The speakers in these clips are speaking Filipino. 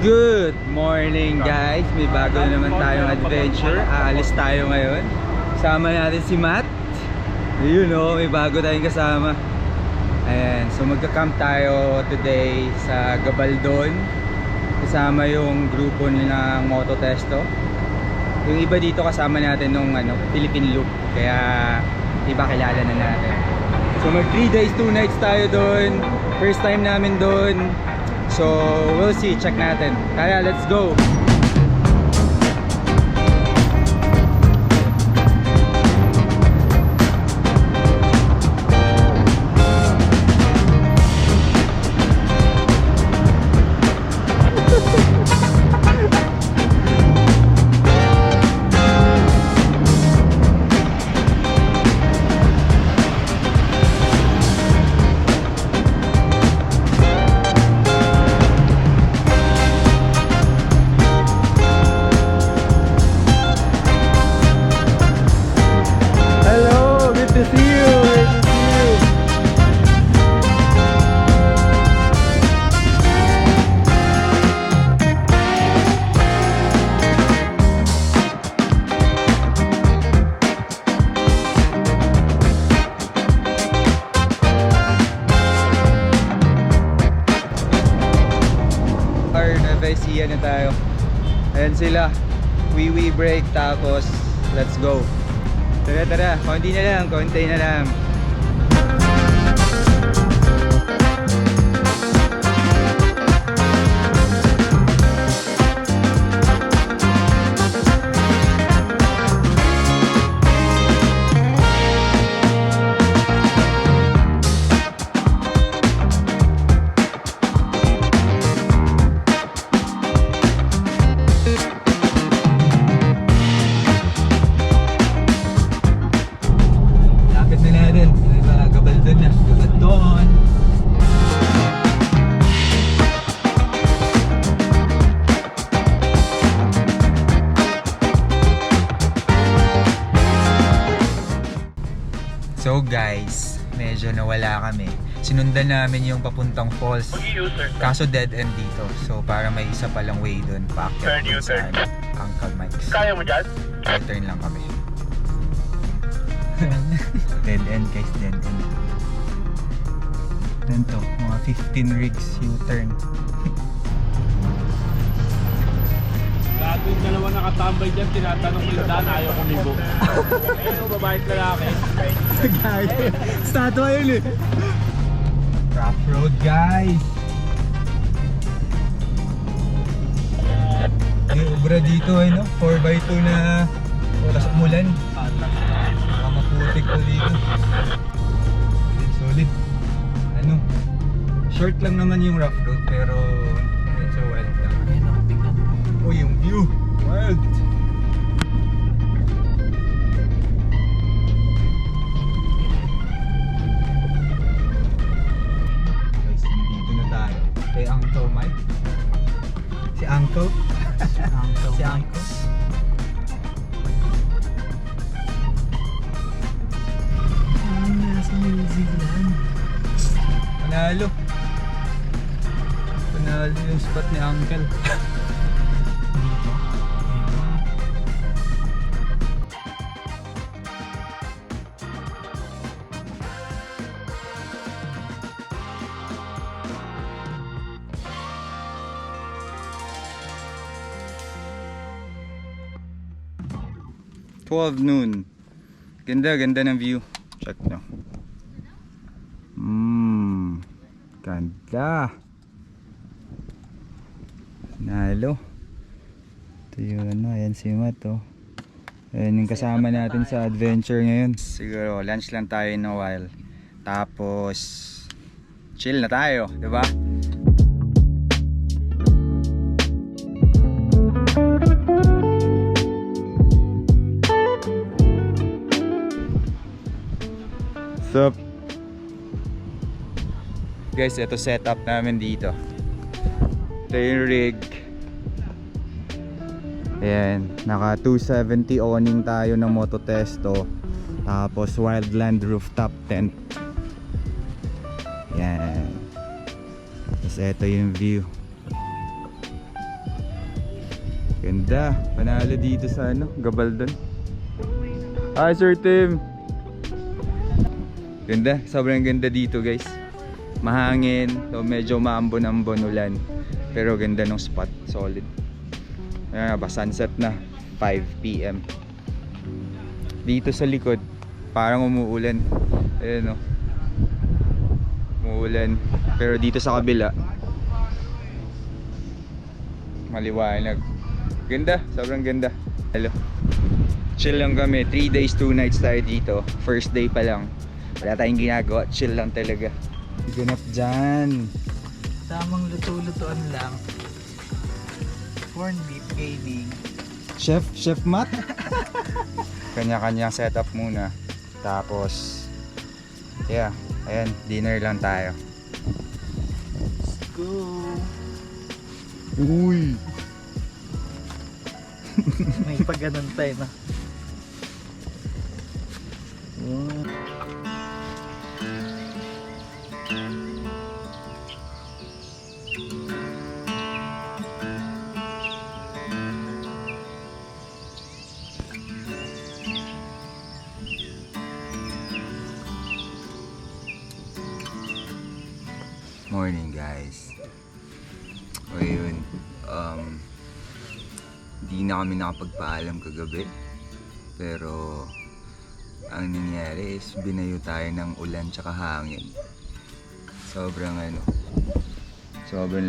Good morning guys! May bago na naman tayong adventure. Aalis tayo ngayon. Kasama natin si Matt. You know, may bago tayong kasama. Ayan, so magka-camp tayo today sa Gabaldon. Kasama yung grupo ng Moto Testo. Yung iba dito kasama natin nung Philippine Loop. Kaya iba kilala na natin. So mag 3 days 2 nights tayo doon. First time namin doon. So we'll see, check natin. Kaya let's go. Siya na tayo. Ayan sila. We break tapos let's go. Tara, konti na lang. So guys, medyo nawala kami. Sinundan namin yung papuntang falls. Kaso dead end dito. So para may isa palang way doon. Paakyat doon sa Uncle Mike's. Kaya mo dyan? Turn lang kami. Dead end guys, dead end. Ganito, mga 15 rigs U-turn. Lahat yung dalawa nakatambay dyan, tinatanong yung daan, ayaw kumibo. Ayun, babae at lalaki. Statwa yun eh. Rough road guys. May ubra dito eh no, 4x2 na oras umulan. Baka maputik ko dito. Solid. Short lang naman yung rough road pero medyo wild lang. Oh, yung view! Wild! Guys, dito na tayo. Kay Uncle Mike. Si Uncle? Si Uncle? Nasa New Zealand. Panalo yung spot ni Uncle. Dito. 12 noon. Ganda ng view. Check nyo. Ganda. Nalo. Ito yun, ayan si Matt oh. Ayan yung kasama natin sa adventure ngayon. Siguro lunch lang tayo in a while. Tapos chill na tayo, di ba? Sup? Guys, ito setup namin dito. Ito yung rig. Ayan, naka 270 awning tayo ng Moto Testo. Tapos Wildland rooftop tent. Ayan. Tapos ito yung view. Ganda. Panalo dito sa ano, Gabaldon. Hi Sir Tim. Ganda, sobrang ganda dito guys. Mahangin, so medyo maambon-ambon ulan. Pero ganda ng spot, solid. Ayan ba, sunset na, 5 PM. Dito sa likod, parang umuulan. Ayan o. Umuulan. Pero dito sa kabila, maliwanag. Ganda, sobrang ganda. Hello. Chill lang kami, 3 days 2 nights tayo dito. First day pa lang. Wala tayong ginagawa, chill lang talaga. Ganap dyan. Tamang luto-lutuan lang. Corn beef gaming. Chef Matt. Kanya-kanyang setup muna. Tapos, yeah, ayan, dinner lang tayo. Let's go. Uy! May pagganon tayo na. Morning guys. O yun, di na kami nakapagpaalam kagabi. Pero ang nangyari is binayo tayo ng ulan tsaka hangin. Sobrang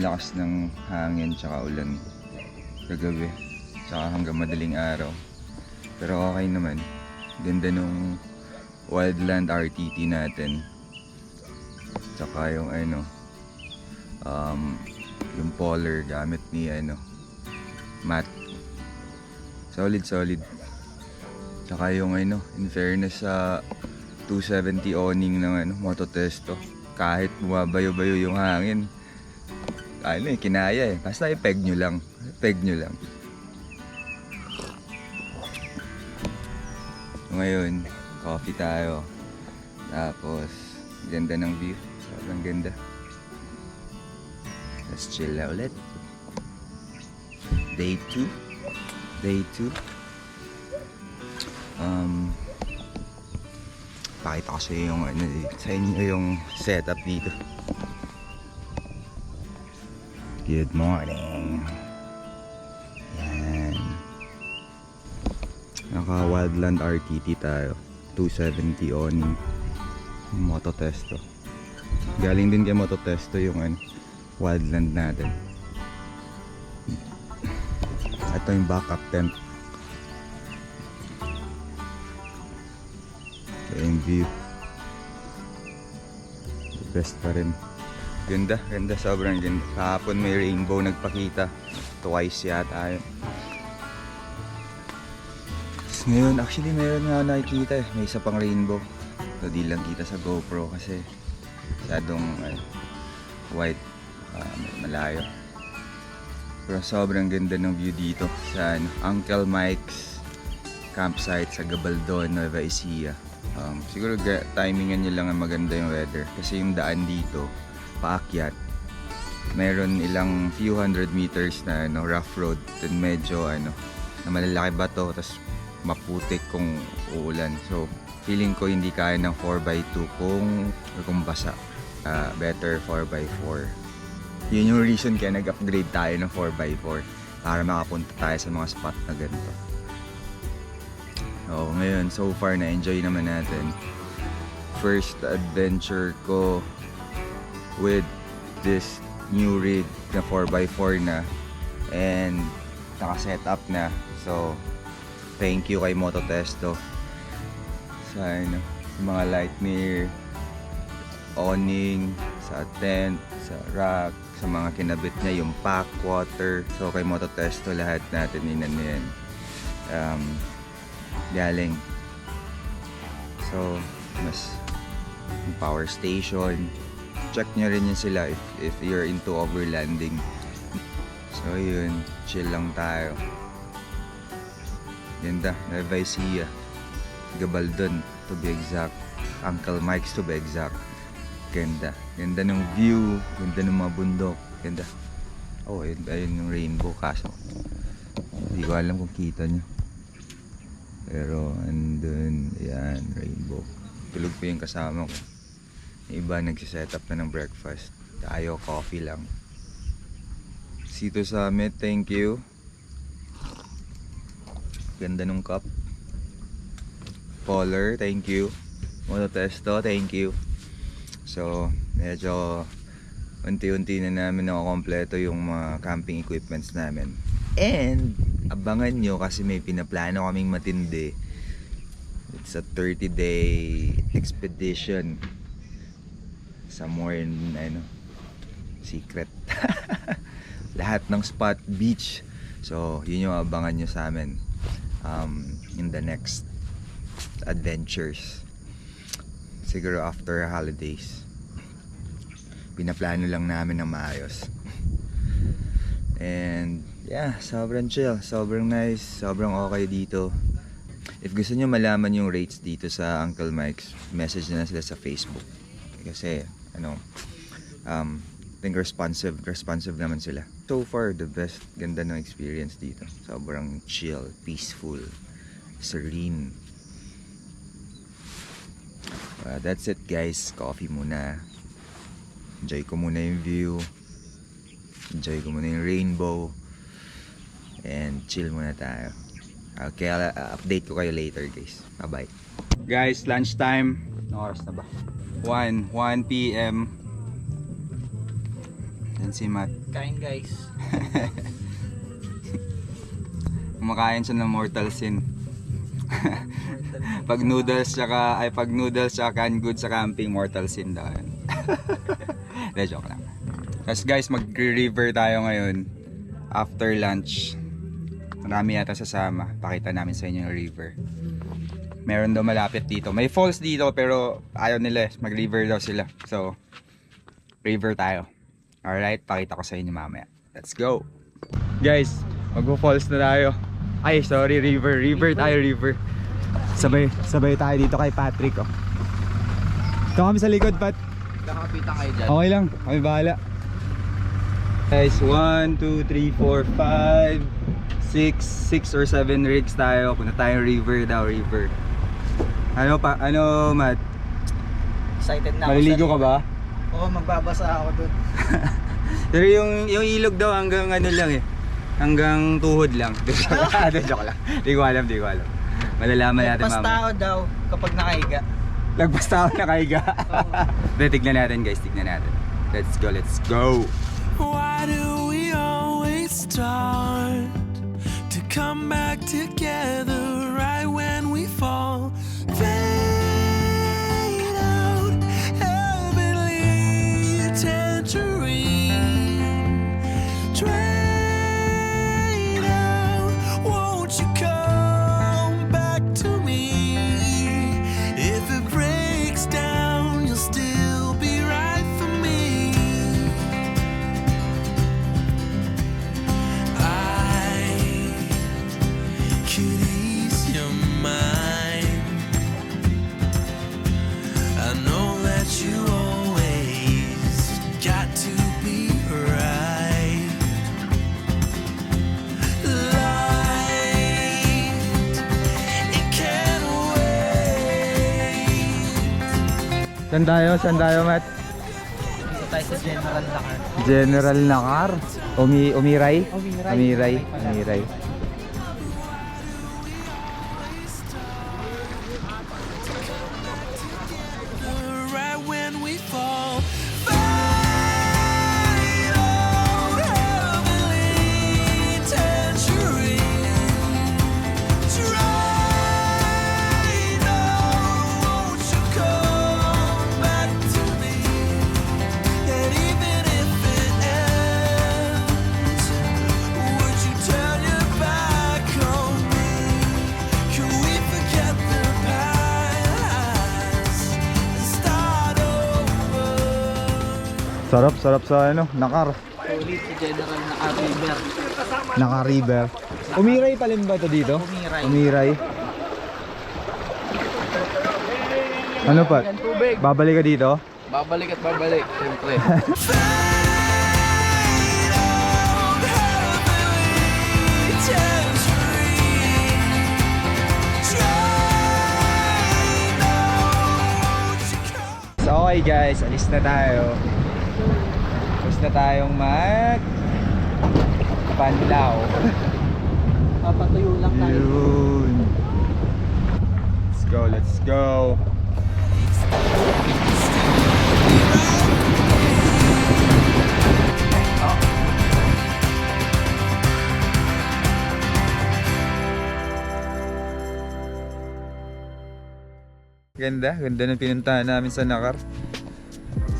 lakas ng hangin tsaka ulan kagabi. Tsaka hanggang madaling araw. Pero okay naman. Ganda nung Wildland RTT natin. Tsaka yung yung polar gamit ni Matt. Solid. Tsaka yung in fairness sa 270 awning ng Mototesto, kahit bumabayo-bayo yung hangin, kinaya basta i-peg nyo lang. Ngayon, coffee tayo. Tapos ganda ng view, sobrang ganda. Let's chill na ulit. Day 2. Pakita ko sa inyo yung setup dito. Good morning. Yan. Naka Wildland RTT tayo. 270 awning. Mototesto. Galing din kay Mototesto yung Wildland natin. Ito yung backup tent. Ito yung view. The best pa rin. Ganda, sobrang ganda. Kahapon may rainbow nagpakita. Twice yata yun. Ngayon, actually meron nga nakikita may isa pang rainbow. So di lang kita sa GoPro kasi masyadong white, malayo. Pero sobrang ganda ng view dito sa Uncle Mike's campsite sa Gabaldon, Nueva Ecija. Siguro timingan nyo lang ang maganda yung weather kasi yung daan dito paakyat, meron ilang few hundred meters na rough road, then medyo na malalaki bato, tapos maputik kung uulan. So feeling ko hindi kaya ng 4x2 kung basa. Better 4x4. Yun yung reason kaya nag-upgrade tayo ng 4x4 para makapunta tayo sa mga spot na ganito. So ngayon, so far na-enjoy naman natin. First adventure ko with this new rig na 4x4 na and naka-set up na. So thank you kay Mototesto sa mga light mirror, awning, sa tent, sa rack, sa mga kinabit niya, yung pack, water. So kay Mototesto lahat natin yan galing. So mas power station, check nyo rin yun sila if you're into overlanding. So yun, chill lang tayo. Ganda, Nueva Ecija, Gabaldon to be exact, Uncle Mike's to be exact. Ganda ng view, ganda ng mga bundok, ganda. Oh, ayun yung rainbow, kaso Hindi ko alam kung kita nyo. Pero andun, yan, rainbow. Tulog pa yung kasama ko. Yung iba nagsiset up na ng breakfast. Tayo, coffee lang. Sito Summit, thank you. Ganda nung cup. Polar, thank you. Mototesto, thank you. So, medyo unti-unti na namin nakakompleto yung mga camping equipments namin. And, abangan nyo kasi may pinaplano kaming matindi. It's a 30-day expedition. Somewhere in, secret. Lahat ng spot, beach. So, yun yung abangan nyo sa amin in the next adventures. Siguro after holidays. Pinaplano lang namin ng maayos. And yeah, sobrang chill, sobrang nice, sobrang okay dito. If gusto nyo malaman yung rates dito sa Uncle Mike's, message na sila sa Facebook. Kasi I think responsive naman sila. So far, the best, ganda ng experience dito. Sobrang chill, peaceful, serene. That's it guys, coffee muna. Enjoy ko muna yung view. Enjoy ko muna yung rainbow. And chill muna tayo. Okay, update ko kayo later guys. Bye bye. Guys, lunchtime. Anong oras na ba? 1 PM. Yan si Matt. Kain guys. Kumakain siya ng Mortal Sin. Pag noodles tsaka canned goods sa camping, Mortal Sin daw yan. De, joke lang. Tapos guys, mag-river tayo ngayon after lunch. Marami yata sasama. Pakita namin sa inyo yung river. Meron daw malapit dito. May falls dito pero ayaw nila. Mag-river daw sila. So, river tayo. Alright, pakita ko sa inyo mamaya. Let's go! Guys, magpo-falls na tayo. Ay, sorry, river. River tayo, river. Sabay tayo dito kay Patrick, oh. Ito kami sa likod, Pat. Nakapitan kayo dyan. Okay lang, kami bahala. Guys, 1, 2, 3, 4, 5 6 or 7 rigs tayo. Punta tayong river daw, river. Ano, Matt? Excited na ako. Maliligo ka ba? Oo, magbabasa ako dun. Pero yung ilog daw hanggang ano lang eh. Hanggang tuhod lang. Joke lang. Di ko alam. Malalaman natin Lagpas mamaya. tao daw kapag nakahiga. Lagpas tao na kaiga. Tignan natin guys, tignan natin. Let's go. Why do we always start to come back together right when we fall? Fade out, heavenly tangerine. Drain out, won't you come back to me? If it breaks down, you'll still be right for me. Could ease your mind. I know that you always got to be right. Light, it can't wait. Saan tayo, Matt? Dito tayo sa General Lakar. General Nakar. Umiray. Right when we fall. Fade out, heavenly tangerine. Dry now, won't you come back to me? And even if it ends, would you turn your back on me? Can we forget the past and start over? Sarap sa Nakar. Ulit sa General Lakar River. Nakar River. Umiray pa rin ba ito dito? Umiray. Ano pa? Babalik ka dito? Babalik at babalik, siyempre. Fade out, heavenly tangerine. Try not to come. So okay guys, alis na tayo. Alis na tayong panlaw. Papatuyo lang tayo. Yun. Let's go. Ganda ng pinuntahan namin sa Nakar.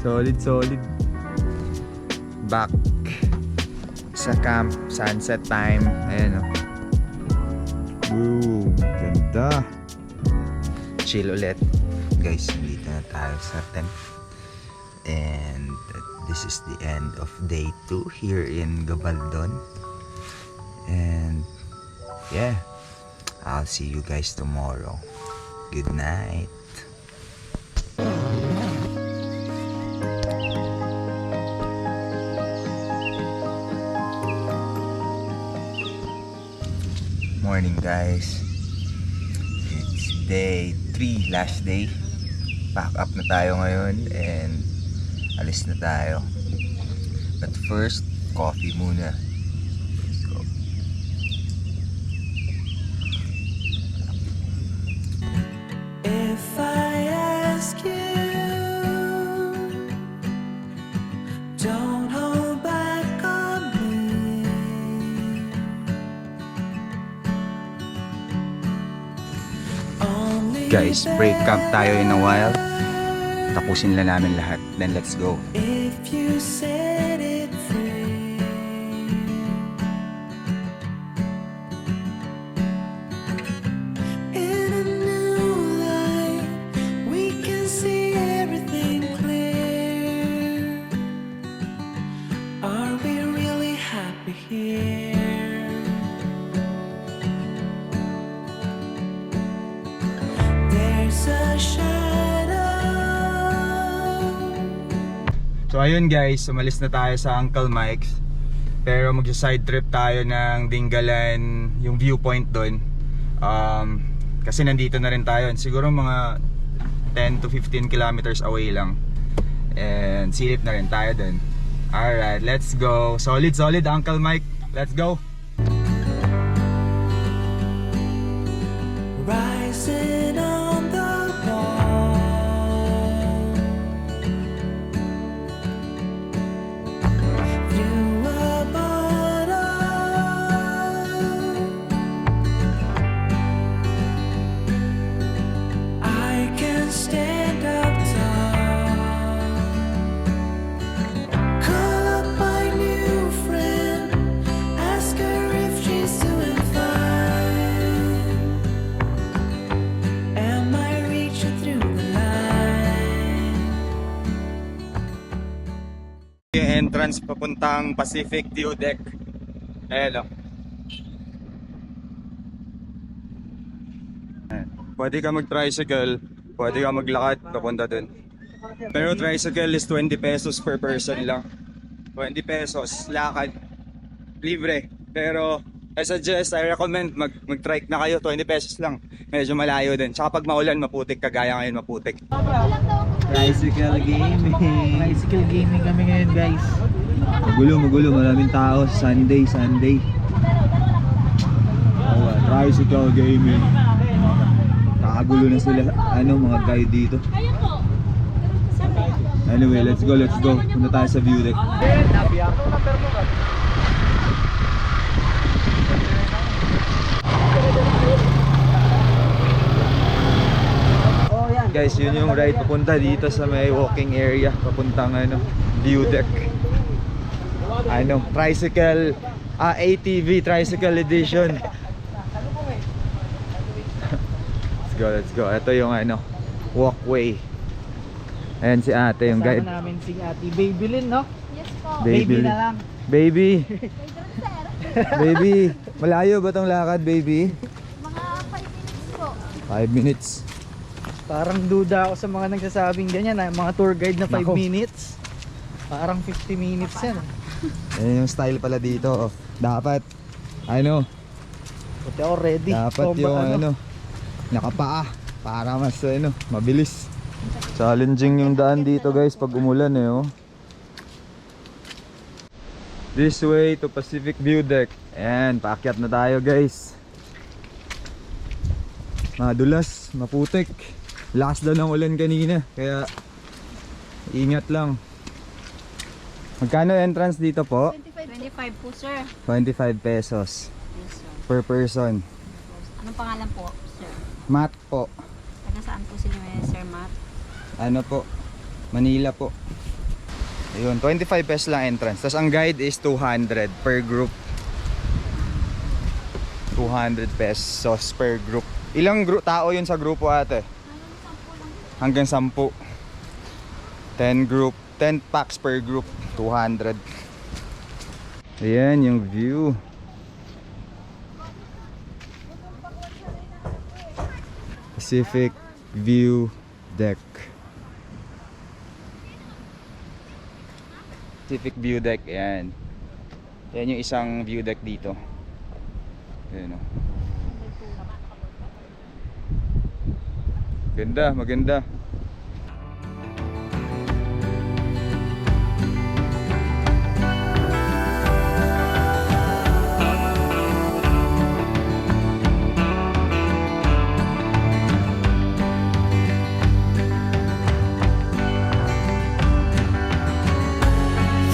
Solid. Back sa camp, sunset time. Ayan o. Boom, ganda. Chill ulit. Guys, nandito na tayo sa tent. And this is the end of day 2 here in Gabaldon. And yeah, I'll see you guys tomorrow. Good night. Morning guys. It's day 3, last day. Pack up na tayo ngayon and alis na tayo. But first, coffee muna. Let's go. If I ask you, don't hold back on me. Only Guys, break camp tayo in a while. Tapusin lang namin lahat. Then let's go. if you set it free. In a new light, we can see everything clear. Are we really happy here? There's a shadow. So ayun guys, umalis na tayo sa Uncle Mike's. Pero magsa-side trip tayo ng Dingalan, yung viewpoint doon. Kasi nandito na rin tayo. Siguro mga 10 to 15 kilometers away lang. And silip na rin tayo doon. Alright, let's go. Solid Uncle Mike. Let's go. Rising on the wall, through a bottle, I can stand up tall. Call up my new friend, ask her if she's doing fine. Am I reaching through the line? Yung entrance papuntang Pacific View Deck. Ayan o. Pwede ka mag-tricycle, pwede ka maglakad papunta dun. Pero tricycle is 20 pesos per person lang. 20 pesos, lakad, libre. Pero I recommend mag-trike na kayo, 20 pesos lang. Medyo malayo din. Tsaka pag maulan, maputik, kagaya ngayon maputik. Tricycle gaming kami ngayon guys. Magulo, maraming tao sa Sunday. Tricycle gaming. Kakagulo na sila, mga guide dito. Anyway, let's go. Punta tayo sa view deck. Guys, yun yung ride papunta dito sa may walking area, papuntang view deck. Tricycle, ATV tricycle edition. Let's go. Ito yung walkway. Ayan si ate, yung guide. Kasama namin si Ate Babylin, no? Yes po. Baby na lang. Baby. Baby, malayo ba tong lakad, baby? Mga 5 minutes po. 5 minutes. Parang duda ako sa mga nagsasabing ganyan, mga tour guide na 5 Nako. minutes. Parang 50 minutes yan. Ayan yung style pala dito. Dapat, Buti ako ready. Dapat Ikaw ba, yung nakapaa para mas mabilis. Challenging yung daan dito guys pag umulan oh. This way to Pacific View Deck. Ayan, paakyat na tayo guys. Madulas, maputik. Lakas daw ng ulan kanina, kaya ingat lang. Magkano entrance dito po? 25 po, sir. 25 pesos Yes, sir. per person. Anong pangalan po, sir? Mat po. Taga saan po sila, Sir Matt? Ano po? Manila po. Ayun, 25 pesos lang entrance. Tapos ang guide is 200 per group. 200 pesos per group. Ilang tao yun sa grupo ate? Hanggang 10. 10 group, 10 packs per group, 200. Ayan yung view. Pacific View Deck. Pacific View Deck, ayan. Yan yung isang view deck dito. Ayan o. Ganda, maganda.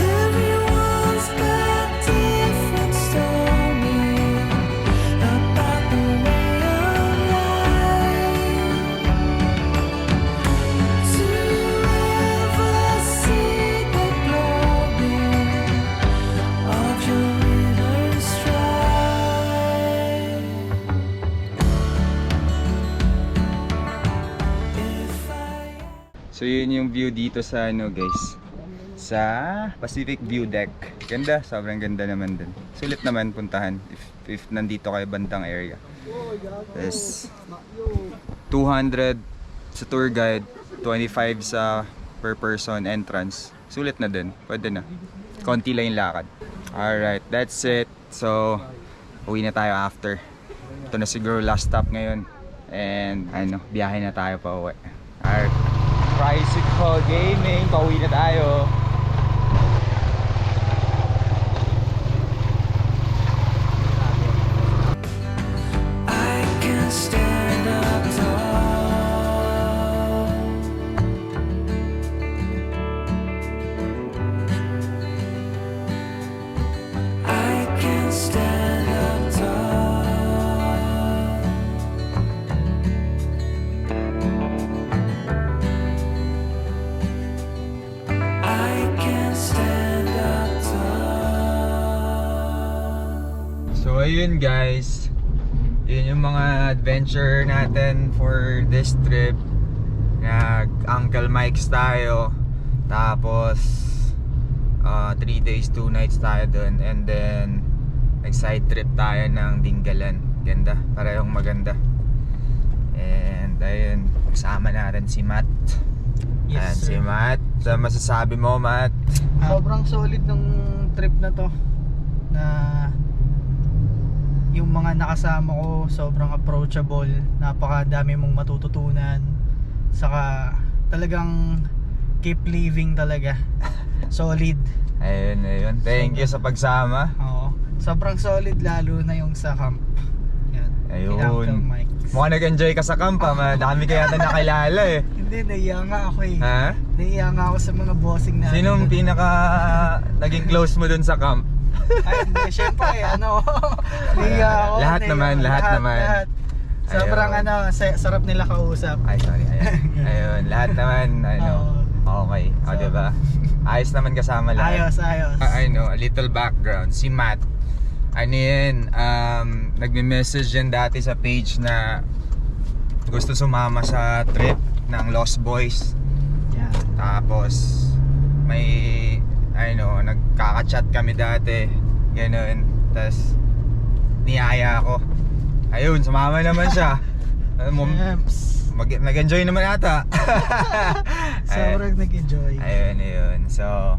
Everyone's got different story about the way of life. To ever see the glory of your inner strife. If I So yun yung view dito sa guys, sa Pacific View Deck. Ganda, sobrang ganda naman din. Sulit naman puntahan if nandito kayo bandang area. Yes. 200 sa tour guide, 25 sa per person entrance. Sulit na din, pwede na. Konti lang yung lakad. Alright, that's it. So uwi na tayo after. Ito na siguro last stop ngayon. And biyahe na tayo pa uwi. Alright. Tricycle Gaming, pauwi na tayo. I can stand up tall. I can stand up tall. I can stand up tall. So ayun guys, yun yung mga adventure natin for this trip. Nag Uncle Mike's tayo. Tapos 3 days 2 nights tayo dun. And then nag side trip tayo ng Dingalan. Ganda, parehong maganda. And ayun, kasama natin si Matt. Ayan, si Matt. So, masasabi mo Matt? Sobrang solid ng trip na to. Na yung mga nakasama ko sobrang approachable, napakadami mong matututunan, saka talagang keep living talaga. Solid. Ayun. Thank you sa pagsama. Oo. Sobrang solid lalo na yung sa camp. Yan. Ayun. Kay Uncle Mike. Mukhang nag-enjoy ka sa camp ha. Madami ka yata nakilala eh. Hindi, naiya nga ako eh. Ha? Naiya nga ako sa mga bossing natin. Sinong pinaka naging close mo dun sa camp? Ay, hindi, syempre, naiya ako. Lahat naiya. naman, lahat naman. Sobrang Ayun. sarap nila kausap. Ay, sorry. Ayun, lahat naman, okay. O, diba? Ayos naman kasama lahat. Ayos. I know, a little background. Si Matt, nagme-message yan dati sa page na gusto sumama sa trip ng Lost Boys. Yan. Tapos may nagkaka-chat kami dati. Ganun. Tapos niyaya ako. Ayun, sumama naman siya. Nag-enjoy naman ata. Sobrang nag-enjoy. Ayun. So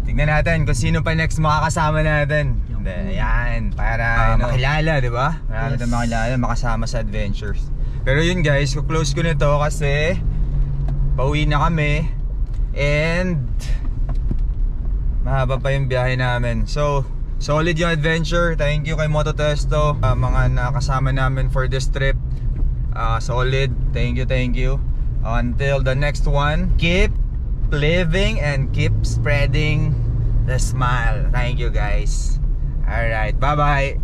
Tignan natin kung sino pa next makakasama natin. Hindi, yan, para makilala, di ba? Para natin makilala, makasama sa adventures. Pero yun guys, close ko nito kasi pauwi na kami. And mahaba pa yung biyahe namin. So, solid yung adventure. Thank you kay Mototesto, mga nakasama namin for this trip. Solid, thank you. Until the next one, keep living and keep spreading the smile. Thank you guys. Alright, bye bye.